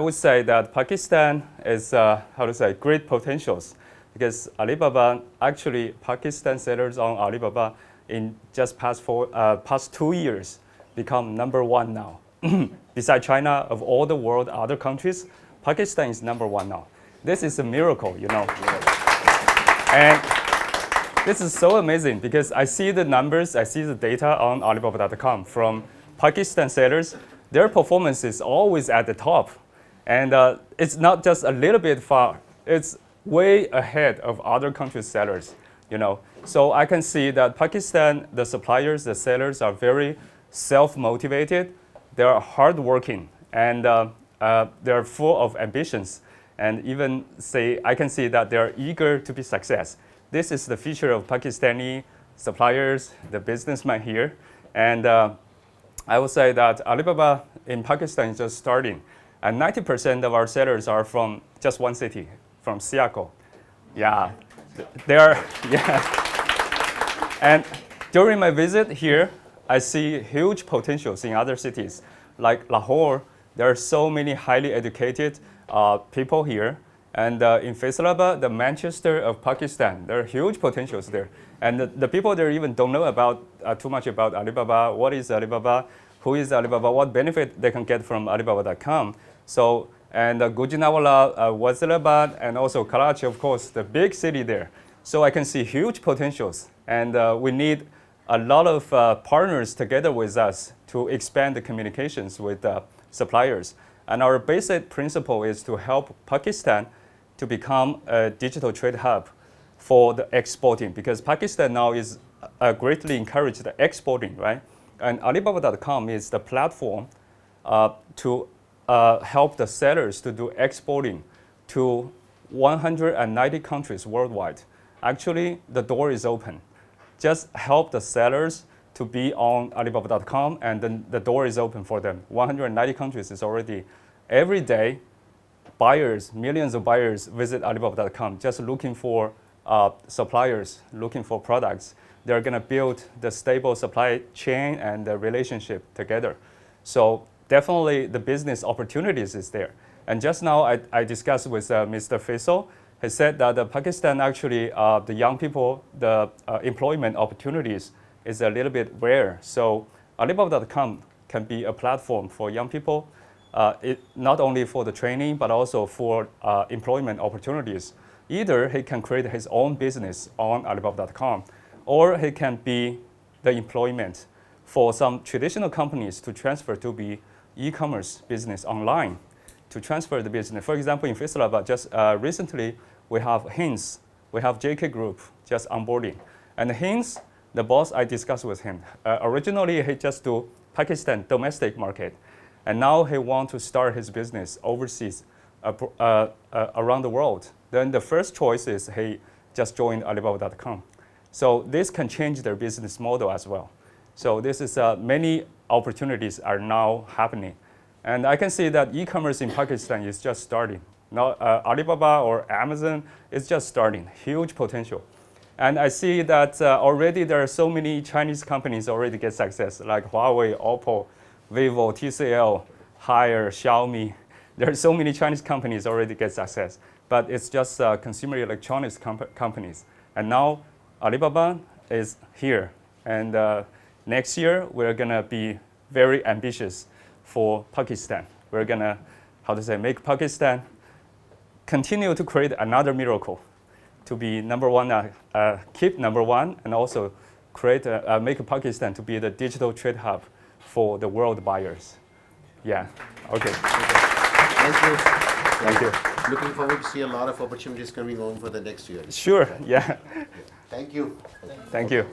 would say that Pakistan is, great potentials, because Alibaba, actually Pakistan sellers on Alibaba in just past 2 years become number one now. Besides China, of all the world, other countries, Pakistan is number one now. This is a miracle, you know. And this is so amazing because I see the numbers, I see the data on Alibaba.com from Pakistan sellers. Their performance is always at the top. And it's not just a little bit far, it's way ahead of other countries' sellers, you know. So I can see that Pakistan, the suppliers, the sellers are very self-motivated. They are hardworking, and they are full of ambitions. And even I can see that they are eager to be success. This is the feature of Pakistani suppliers, the businessmen here. And I would say that Alibaba in Pakistan is just starting. And 90% of our sellers are from just one city, from Siako. Yeah, they are, yeah. And during my visit here, I see huge potentials in other cities. Like Lahore, there are so many highly educated people here. And in Faisalabad, the Manchester of Pakistan, there are huge potentials there. And the people there even don't know about too much about Alibaba. What is Alibaba? Who is Alibaba? What benefit they can get from Alibaba.com? So, and Gujranwala, Wazirabad, and also Karachi, of course, the big city there. So I can see huge potentials. And we need a lot of partners together with us to expand the communications with suppliers. And our basic principle is to help Pakistan to become a digital trade hub for the exporting, because Pakistan now is greatly encouraged the exporting, right? And Alibaba.com is the platform to help the sellers to do exporting to 190 countries worldwide. Actually, the door is open. Just help the sellers to be on Alibaba.com, and then the door is open for them. 190 countries is already, every day, buyers, millions of buyers visit Alibaba.com just looking for suppliers, looking for products. They're going to build the stable supply chain and the relationship together. So definitely the business opportunities is there. And just now I discussed with Mr. Faisal. He said that Pakistan actually, the young people, the employment opportunities is a little bit rare. So Alibaba.com can be a platform for young people, not only for the training, but also for employment opportunities. Either he can create his own business on Alibaba.com, or he can be the employment for some traditional companies to transfer to be e-commerce business online, to transfer the business. For example, in Faisalabad, just recently, we have Hinz, we have JK Group just onboarding. And Hinz, the boss, I discussed with him. Originally, he just do Pakistan domestic market. And now he wants to start his business overseas, around the world. Then the first choice is he just joined Alibaba.com. So this can change their business model as well. So this is many opportunities are now happening. And I can see that e-commerce in Pakistan is just starting. Now Alibaba or Amazon is just starting, huge potential. And I see that already there are so many Chinese companies already get success, like Huawei, Oppo, Vivo, TCL, Haier, Xiaomi. There are so many Chinese companies already get success, but it's just consumer electronics companies. And now Alibaba is here. And next year, we're gonna be very ambitious for Pakistan. We're gonna, make Pakistan continue to create another miracle, to be number one, keep number one, and also create, make Pakistan to be the digital trade hub for the world buyers. Yeah, okay. Thank you. Thank you. Looking forward to see a lot of opportunities coming on for the next year. Sure, yeah. Thank you. Thank you.